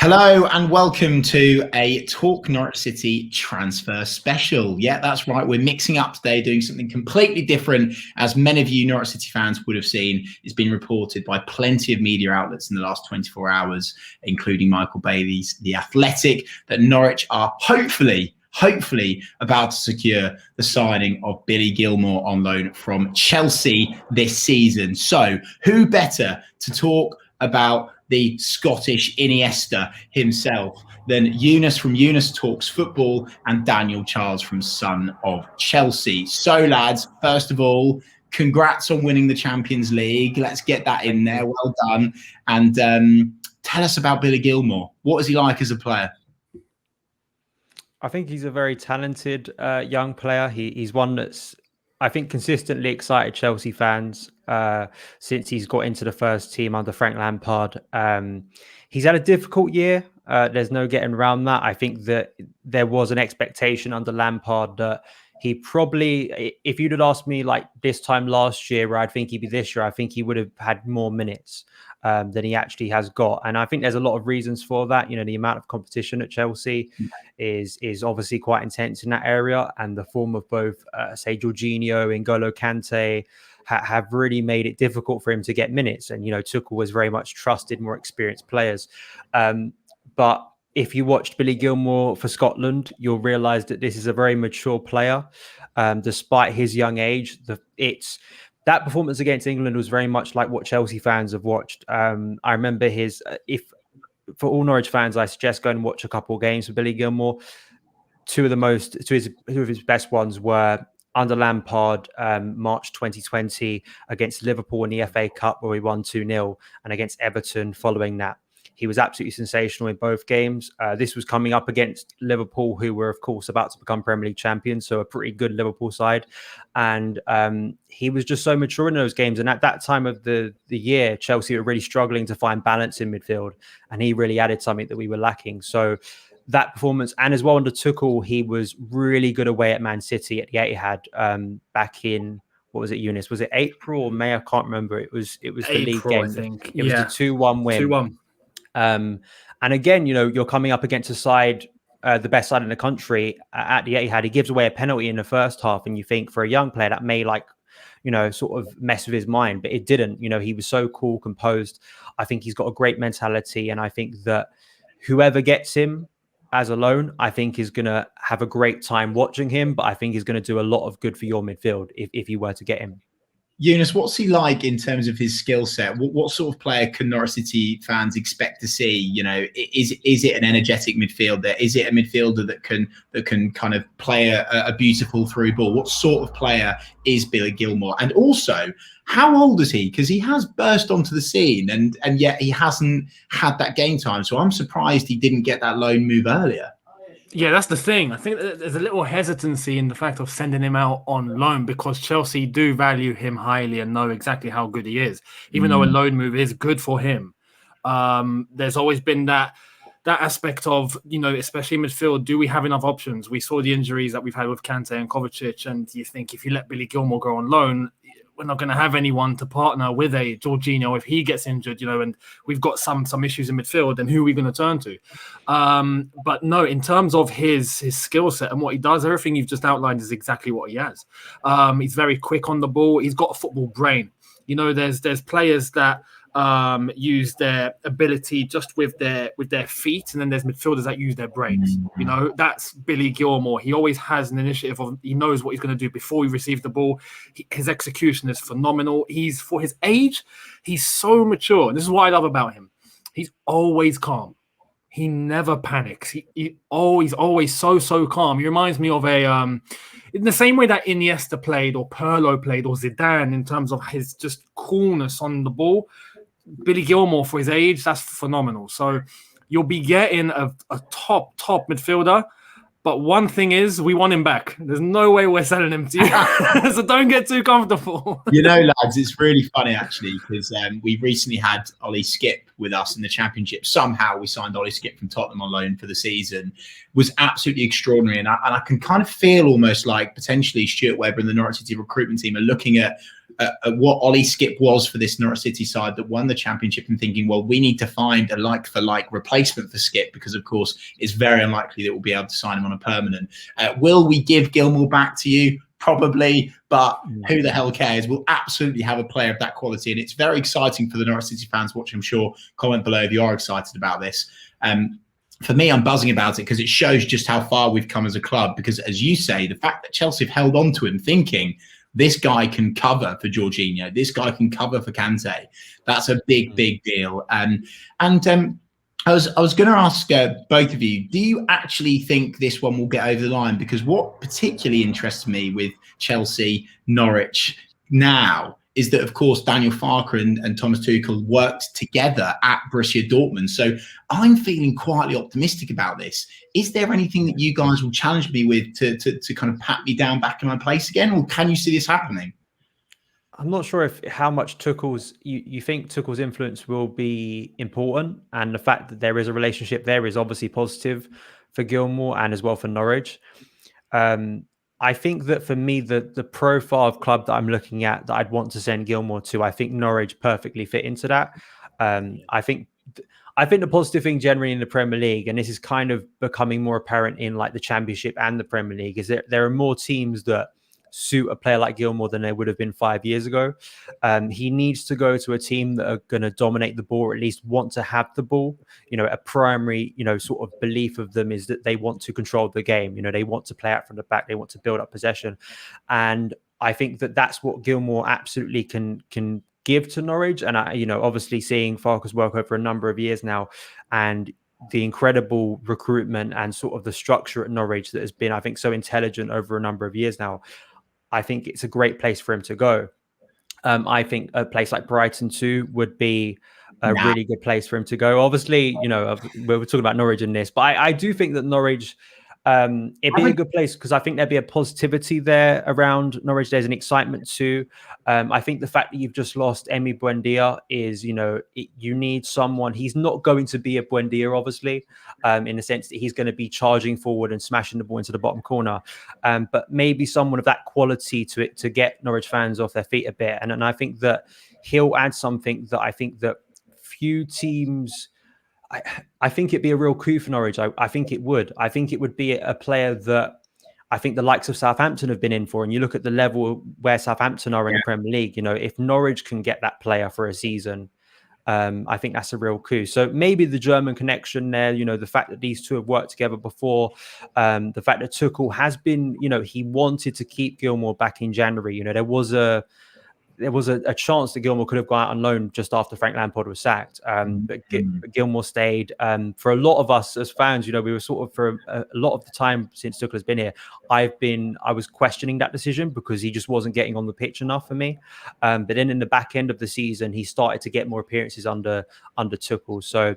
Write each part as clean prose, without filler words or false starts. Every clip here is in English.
Hello and welcome to a Talk Norwich City transfer special. Yeah, that's right. We're mixing up today, doing something completely different. As many of you Norwich City fans would have seen, it's been reported by plenty of media outlets in the last 24 hours, including Michael Bailey's The Athletic, that Norwich are hopefully about to secure the signing of Billy Gilmour on loan from Chelsea this season. So who better to talk about the Scottish Iniesta himself than Younes from Younes Talks Football and Daniel Charles from Son of Chelsea. So lads, first of all, congrats on winning the Champions League. Let's get that in there. Well done. And tell us about Billy Gilmour. What is he like as a player? I think he's a very talented young player. He's one that's, I think, consistently excited Chelsea fans since he's got into the first team under Frank Lampard. He's had a difficult year. There's no getting around that. I think that there was an expectation under Lampard that he probably, if you'd have asked me like this time last year where I'd think he'd be this year, I think he would have had more minutes than he actually has got. And I think there's a lot of reasons for that. You know, the amount of competition at Chelsea is obviously quite intense in that area. And the form of both, say, Jorginho and N'Golo Kante have really made it difficult for him to get minutes. And, you know, Tuchel was very much trusted more experienced players. But if you watched Billy Gilmour for Scotland, you'll realise that this is a very mature player. Despite his young age, that performance against England was very much like what Chelsea fans have watched. I remember for all Norwich fans, I suggest go and watch a couple of games for Billy Gilmour. Two of his best ones were under Lampard, March 2020 against Liverpool in the FA Cup, where we won 2-0, and against Everton following that. He was absolutely sensational in both games. This was coming up against Liverpool, who were, of course, about to become Premier League champions, so a pretty good Liverpool side. And he was just so mature in those games. And at that time of the year, Chelsea were really struggling to find balance in midfield, and he really added something that we were lacking. So that performance, and as well under Tuchel, he was really good away at Man City at the Etihad back in, what was it, Younes? Was it April or May? I can't remember. It was the league game. I think. It was the 2-1 win. 2-1. And again, you know, you're coming up against a side, the best side in the country at the Etihad. He gives away a penalty in the first half, and you think for a young player that may sort of mess with his mind, but it didn't. You know, he was so cool, composed. I think he's got a great mentality, and I think that whoever gets him as a loan, I think is going to have a great time watching him, but I think he's going to do a lot of good for your midfield if you were to get him. Younes, what's he like in terms of his skill set? What sort of player can Norwich City fans expect to see? You know, is it an energetic midfielder? Is it a midfielder that can kind of play a beautiful through ball? What sort of player is Billy Gilmour? And also, how old is he? Because he has burst onto the scene, and yet he hasn't had that game time. So I'm surprised he didn't get that loan move earlier. Yeah, that's the thing. I think there's a little hesitancy in the fact of sending him out on loan because Chelsea do value him highly and know exactly how good he is. Even though a loan move is good for him, there's always been that aspect of, you know, especially midfield, do we have enough options? We saw the injuries that we've had with Kante and Kovacic, and you think if you let Billy Gilmour go on loan, we're not going to have anyone to partner with a Jorginho if he gets injured, you know, and we've got some issues in midfield, and who are we going to turn to? But no, in terms of his skill set and what he does, everything you've just outlined is exactly what he has. He's very quick on the ball. He's got a football brain. You know, there's players that use their ability just with their feet, and then there's midfielders that use their brains. You know, that's Billy Gilmour. He always has an initiative of, he knows what he's going to do before he receives the ball. His execution is phenomenal. He's, for his age, he's so mature. And this is what I love about him. He's always calm. He never panics. He always so calm. He reminds me of in the same way that Iniesta played, or Pirlo played, or Zidane, in terms of his just coolness on the ball. Billy Gilmour, for his age, that's phenomenal. So you'll be getting a top midfielder. But one thing is, we want him back. There's no way we're selling him to you. So don't get too comfortable. You know, lads, it's really funny, actually, because we recently had Ollie Skip with us in the Championship. Somehow we signed Ollie Skip from Tottenham on loan for the season. It was absolutely extraordinary. And I can kind of feel almost like potentially Stuart Webber and the Norwich City recruitment team are looking at what Ollie Skip was for this Norwich City side that won the championship, and thinking, well, we need to find a like-for-like replacement for Skip, because, of course, it's very unlikely that we'll be able to sign him on a permanent. Will we give Gilmour back to you? Probably, but who the hell cares? We'll absolutely have a player of that quality, and it's very exciting for the Norwich City fans watching. I'm sure, comment below if you are excited about this. For me, I'm buzzing about it because it shows just how far we've come as a club. Because, as you say, the fact that Chelsea have held on to him, thinking this guy can cover for Jorginho, this guy can cover for Kante, that's a big deal. I was going to ask both of you, do you actually think this one will get over the line? Because what particularly interests me with Chelsea, Norwich now is that, of course, Daniel Farke and Thomas Tuchel worked together at Borussia Dortmund. So I'm feeling quietly optimistic about this. Is there anything that you guys will challenge me with to kind of pat me down back in my place again? Or can you see this happening? I'm not sure how much you think Tuchel's influence will be important, and the fact that there is a relationship there is obviously positive for Gilmour and as well for Norwich. I think that for me, the profile of club that I'm looking at that I'd want to send Gilmour to, I think Norwich perfectly fit into that. I think the positive thing generally in the Premier League, and this is kind of becoming more apparent in like the Championship and the Premier League, is that there are more teams that suit a player like Gilmour than there would have been 5 years ago. He needs to go to a team that are going to dominate the ball, or at least want to have the ball. A primary, sort of belief of them is that they want to control the game. They want to play out from the back. They want to build up possession. And I think that that's what Gilmour absolutely can give to Norwich. And obviously seeing Farke's work over a number of years now, and the incredible recruitment and sort of the structure at Norwich that has been, I think, so intelligent over a number of years now, I think it's a great place for him to go. I think a place like Brighton too would be a really good place for him to go. Obviously, we're talking about Norwich in this, but I do think that Norwich, it'd be a good place because I think there'd be a positivity there around Norwich. There's an excitement too. I think the fact that you've just lost Emi Buendia is, you need someone. He's not going to be a Buendia, obviously, in the sense that he's going to be charging forward and smashing the ball into the bottom corner. But maybe someone of that quality to get Norwich fans off their feet a bit. And I think that he'll add something that I think that few teams. I think it'd be a real coup for Norwich. I think it would. I think it would be a player that I think the likes of Southampton have been in for. And you look at the level where Southampton are in the Premier League, if Norwich can get that player for a season, I think that's a real coup. So maybe the German connection there, the fact that these two have worked together before, the fact that Tuchel has been, he wanted to keep Gilmour back in January. There was a chance that Gilmour could have gone out on loan just after Frank Lampard was sacked. But Gilmour stayed. For a lot of us as fans, we were sort of, for a lot of the time since Tuchel has been here, I was questioning that decision because he just wasn't getting on the pitch enough for me. But then in the back end of the season, he started to get more appearances under Tuchel. So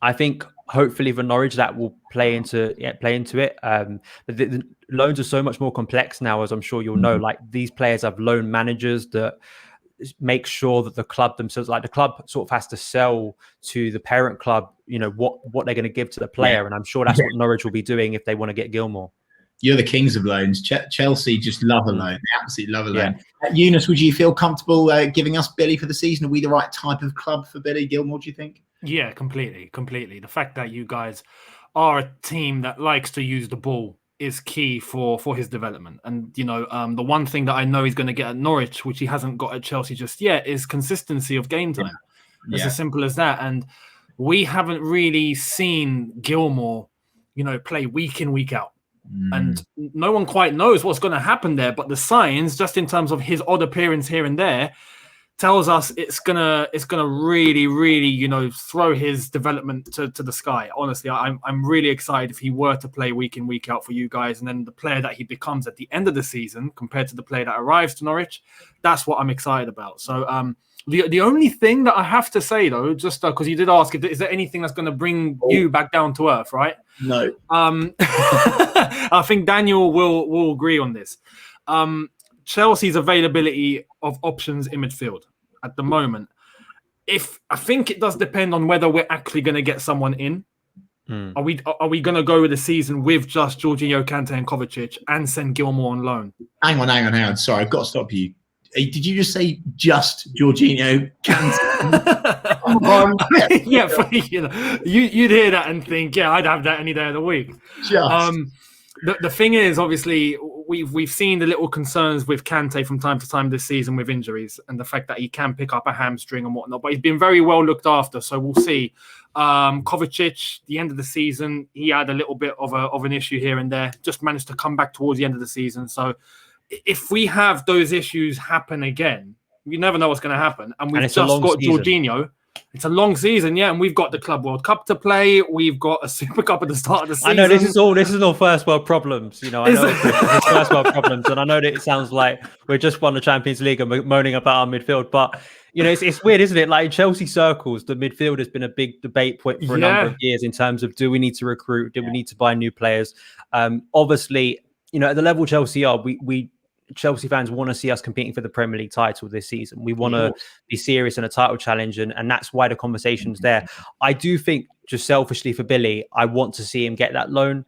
I think hopefully for Norwich that will play into it. But the loans are so much more complex now, as I'm sure you'll know. Like, these players have loan managers that make sure that the club themselves, like the club sort of has to sell to the parent club, what they're going to give to the player. And I'm sure that's what Norwich will be doing if they want to get Gilmour. You're the kings of loans. Chelsea just love a loan. They absolutely love a loan. Younes, would you feel comfortable giving us Billy for the season? Are we the right type of club for Billy Gilmour, do you think? Yeah, completely. The fact that you guys are a team that likes to use the ball is key for his development. And, the one thing that I know he's going to get at Norwich, which he hasn't got at Chelsea just yet, is consistency of game time. It's as simple as that. And we haven't really seen Gilmour, play week in, week out. And no one quite knows what's going to happen there. But the signs, just in terms of his odd appearance here and there, tells us it's gonna really, really, throw his development to the sky. Honestly, I'm really excited if he were to play week in, week out for you guys, and then the player that he becomes at the end of the season compared to the player that arrives to Norwich. That's what I'm excited about. So the only thing that I have to say though, just because you did ask, is there anything that's going to bring you back down to earth, right? No. I think Daniel will agree on this. Chelsea's availability of options in midfield at the moment. I think it does depend on whether we're actually going to get someone in. Are we going to go with the season with just Jorginho, Kante and Kovacic and send Gilmour on loan? Hang on. Sorry, I've got to stop you. Did you just say just Jorginho Kante? You'd hear that and think, yeah, I'd have that any day of the week. The thing is, obviously, we've seen the little concerns with Kante from time to time this season with injuries and the fact that he can pick up a hamstring and whatnot, but he's been very well looked after, so we'll see. Kovacic, the end of the season, he had a little bit of an issue here and there, just managed to come back towards the end of the season. So if we have those issues happen again, you never know what's going to happen. And we've just got Jorginho. It's a long season, yeah, and we've got the Club World Cup to play. We've got a Super Cup at the start of the season. I know this is all first world problems. You know, I know it's first world problems, and I know that it sounds like we're just won the Champions League and we're moaning about our midfield, but you know, it's weird, isn't it? Like in Chelsea circles, the midfield has been a big debate point for a number of years in terms of do we need to recruit, do we need to buy new players? Obviously, you know, at the level Chelsea are, we Chelsea fans want to see us competing for the Premier League title this season. We want to be serious in a title challenge, and that's why the conversation's there. I do think, just selfishly for Billy, I want to see him get that loan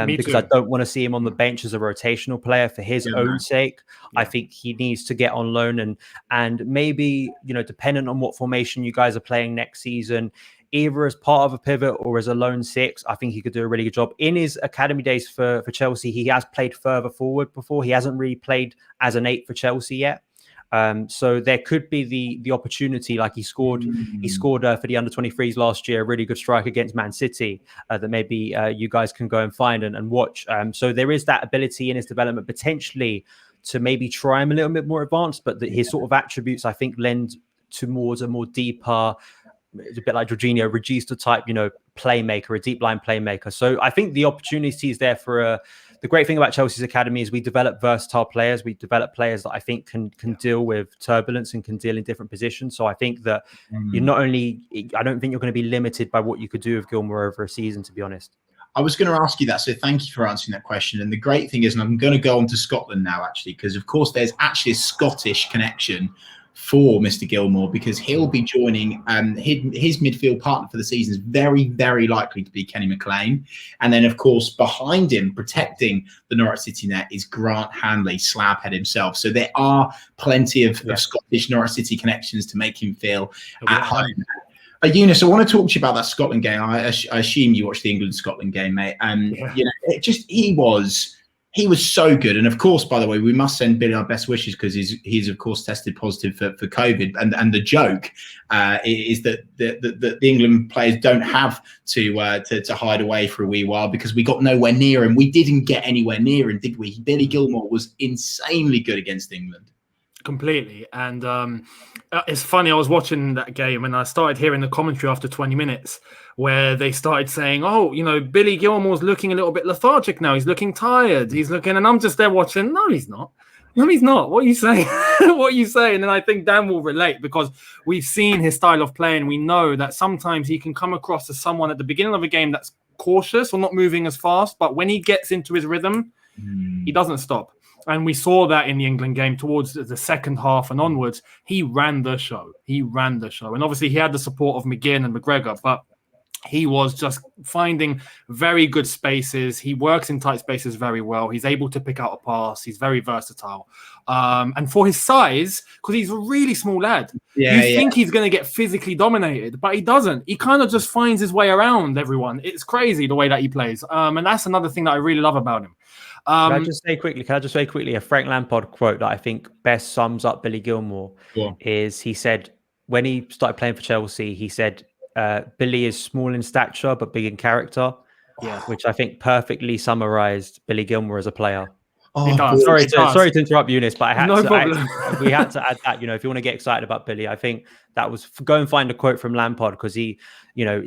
because I don't want to see him on the bench as a rotational player for his own sake. I think he needs to get on loan and maybe, you know, dependent on what formation you guys are playing next season, either as part of a pivot or as a lone six, I think he could do a really good job. In his academy days for Chelsea, he has played further forward before. He hasn't really played as an 8 for Chelsea yet. So there could be the opportunity, like he scored for the under-23s last year, a really good strike against Man City that maybe you guys can go and find and watch. So there is that ability in his development potentially to maybe try him a little bit more advanced, but his sort of attributes, I think, lend towards a more deeper, it's a bit like Jorginho, Regista type, you know, playmaker, a deep line playmaker. So I think the opportunity is there for the great thing about Chelsea's academy is we develop versatile players. We develop players that I think can deal with turbulence and can deal in different positions. So I think that you're not only, I don't think you're going to be limited by what you could do with Gilmour over a season, to be honest. I was going to ask you that, so thank you for answering that question. And the great thing is, and I'm going to go on to Scotland now, actually, because of course there's actually a Scottish connection for Mr. Gilmour, because he'll be joining his midfield partner for the season is very, very likely to be Kenny McLean. And then, of course, behind him, protecting the Norwich City net is Grant Hanley, Slabhead himself. So there are plenty of Scottish Norwich City connections to make him feel at home. Younes, I want to talk to you about that Scotland game. I assume you watched the England-Scotland game, mate. And you know, he was so good. And of course, by the way, we must send Billy our best wishes because he's of course tested positive for COVID. And the joke is that the England players don't have to hide away for a wee while because we got nowhere near him. We didn't get anywhere near him, did we? Billy Gilmour was insanely good against England. Completely. And it's funny, I was watching that game and I started hearing the commentary after 20 minutes where they started saying, oh, you know, Billy Gilmour's looking a little bit lethargic now. He's looking tired. He's looking, and I'm just there watching. No, he's not. No, he's not. What are you saying? What are you saying? And I think Dan will relate because we've seen his style of play and we know that sometimes he can come across as someone at the beginning of a game that's cautious or not moving as fast. But when he gets into his rhythm, he doesn't stop. And we saw that in the England game towards the second half and onwards. He ran the show. And obviously he had the support of McGinn and McGregor, but he was just finding very good spaces. He works in tight spaces very well. He's able to pick out a pass. He's very versatile. And for his size, because he's a really small lad, you think he's going to get physically dominated, but he doesn't. He kind of just finds his way around everyone. It's crazy the way that he plays. And that's another thing that I really love about him. Can I just say quickly a Frank Lampard quote that I think best sums up Billy Gilmour is he said, when he started playing for Chelsea, he said, Billy is small in stature but big in character, which I think perfectly summarized Billy Gilmour as a player. Sorry to interrupt, Younes, but we had to add that. You know, if you want to get excited about Billy, I think that was go and find a quote from Lampard because he, you know,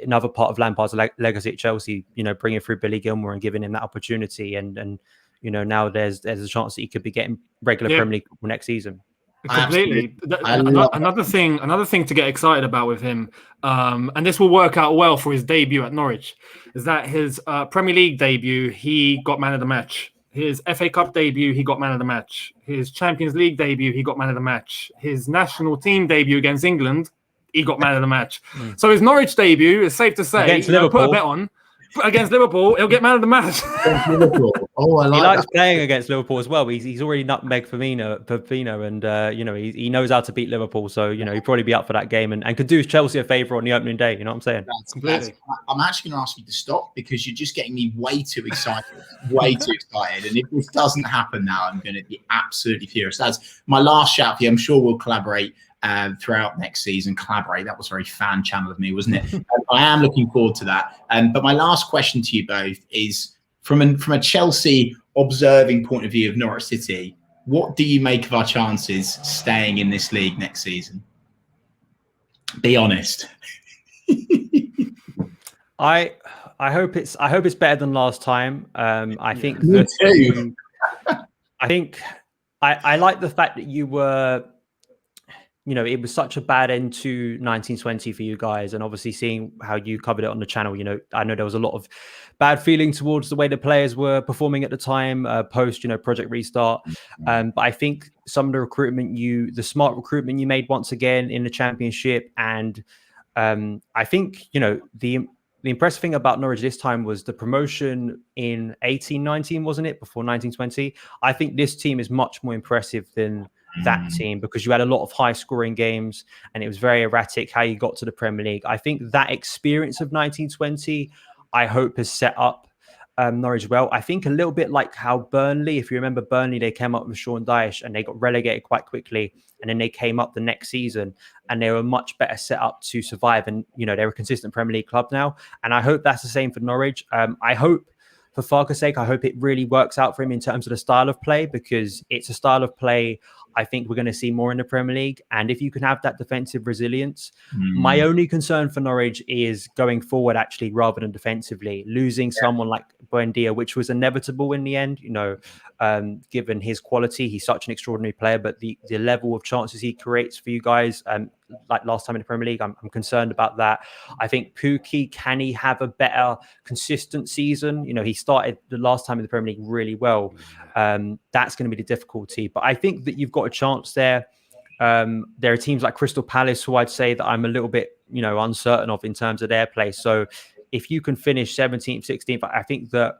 another part of Lampard's legacy at Chelsea, you know, bringing through Billy Gilmour and giving him that opportunity, and you know, now there's a chance that he could be getting regular Premier League next season. Completely. Another thing to get excited about with him, and this will work out well for his debut at Norwich, is that his Premier League debut, he got man of the match. His FA Cup debut, he got man of the match. His Champions League debut, he got man of the match. His national team debut against England, he got man of the match. So his Norwich debut, it's safe to say, against Liverpool, put a bet on. against Liverpool, he'll get man of the match. Oh, I like he likes that. playing against Liverpool as well. He's already nutmegged Firmino, and you know, he knows how to beat Liverpool. So you know, he'd probably be up for that game and could do Chelsea a favour on the opening day. You know what I'm saying? I'm actually going to ask you to stop because you're just getting me way too excited, way too excited. And if this doesn't happen now, I'm going to be absolutely furious. That's my last shout for you. I'm sure we'll collaborate throughout next season. Collaborate. That was very fan channel of me, wasn't it? I am looking forward to that. But my last question to you both is from a Chelsea observing point of view of Norwich City, what do you make of our chances staying in this league next season? Be honest. I hope it's better than last time. I think Me too. I think I like the fact that you were, you know, it was such a bad end to 1920 for you guys, and obviously seeing how you covered it on the channel, you know, I know there was a lot of bad feeling towards the way the players were performing at the time, post, you know, Project Restart. But I think some of the recruitment the smart recruitment you made once again in the Championship, and I think, you know, the impressive thing about Norwich this time was the promotion in 18-19, wasn't it? Before 19-20. I think this team is much more impressive than that team because you had a lot of high scoring games and it was very erratic how you got to the Premier League. I think that experience of 19-20, I hope has set up Norwich well. I think a little bit like how Burnley, if you remember Burnley, they came up with Sean Dyche and they got relegated quite quickly. And then they came up the next season and they were much better set up to survive. And, you know, they're a consistent Premier League club now. And I hope that's the same for Norwich. I hope, for Farke's sake, I hope it really works out for him in terms of the style of play, because it's a style of play I think we're going to see more in the Premier League. And if you can have that defensive resilience, my only concern for Norwich is going forward, actually, rather than defensively. Losing someone like Buendia, which was inevitable in the end, you know, given his quality. He's such an extraordinary player, but the level of chances he creates for you guys, like last time in the Premier League, I'm concerned about that. I think Pukki, can he have a better consistent season? You know, he started the last time in the Premier League really well. That's going to be the difficulty. But I think that you've got a chance there. There are teams like Crystal Palace who I'd say that I'm a little bit, you know, uncertain of in terms of their place. So if you can finish 17th, 16th, I think that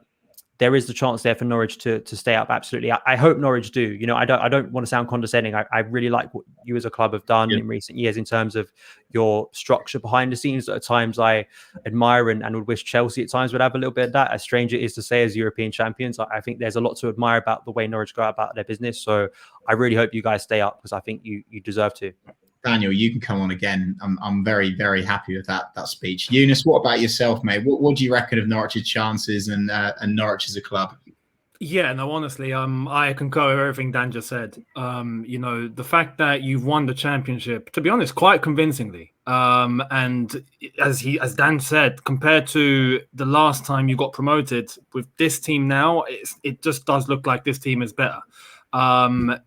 there is the chance there for Norwich to stay up. Absolutely. I hope Norwich do. You know, I don't want to sound condescending. I really like what you as a club have done in recent years in terms of your structure behind the scenes. At times I admire and would wish Chelsea at times would have a little bit of that. As strange it is to say, as European champions, I think there's a lot to admire about the way Norwich go about their business. So I really hope you guys stay up, because I think you deserve to. Daniel, you can come on again. I'm very, very happy with that speech. Younes, what about yourself, mate? What do you reckon of Norwich's chances and Norwich as a club? Yeah, no, honestly, I concur with everything Dan just said. You know, the fact that you've won the Championship, to be honest, quite convincingly. And as Dan said, compared to the last time you got promoted with this team now, it just does look like this team is better.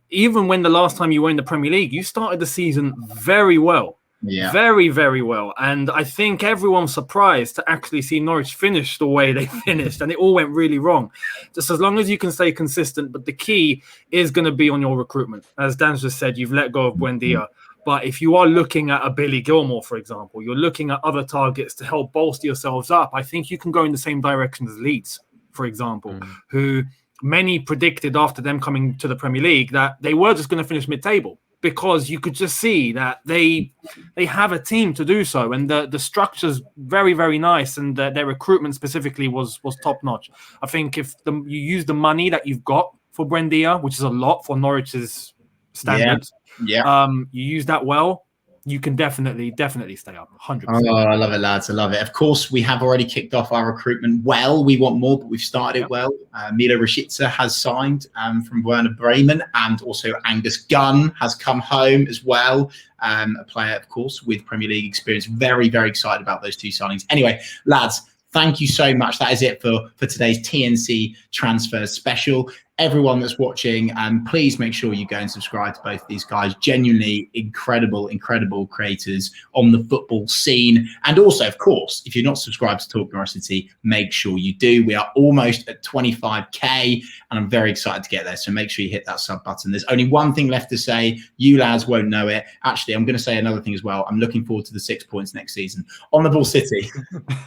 Even when the last time you were in the Premier League, you started the season very well. Yeah. Very, very well. And I think everyone's surprised to actually see Norwich finish the way they finished, and it all went really wrong. Just as long as you can stay consistent, but the key is going to be on your recruitment. As Dan just said, you've let go of Buendia. But if you are looking at a Billy Gilmour, for example, you're looking at other targets to help bolster yourselves up, I think you can go in the same direction as Leeds, for example, who many predicted after them coming to the Premier League that they were just going to finish mid-table, because you could just see that they have a team to do so, and the structure's very, very nice, and their recruitment specifically was top-notch. I think if you use the money that you've got for Buendia, which is a lot for Norwich's standards, you use that well, you can definitely stay up. 100%. Oh, I love it, lads. I love it. Of course, we have already kicked off our recruitment well. We want more, but we've started it well. Milot Rashica has signed from Werder Bremen, and also Angus Gunn has come home as well. A player, of course, with Premier League experience. Very, very excited about those two signings. Anyway, lads, thank you so much. That is it for today's TNC Transfer Special. Everyone that's watching, please make sure you go and subscribe to both these guys. Genuinely incredible creators on the football scene. And also, of course, if you're not subscribed to Talk Norwich City, make sure you do. We are almost at 25k, and I'm very excited to get there. So make sure you hit that sub button. There's only one thing left to say. You lads won't know it. Actually, I'm going to say another thing as well. I'm looking forward to the 6 points next season. On the ball, City.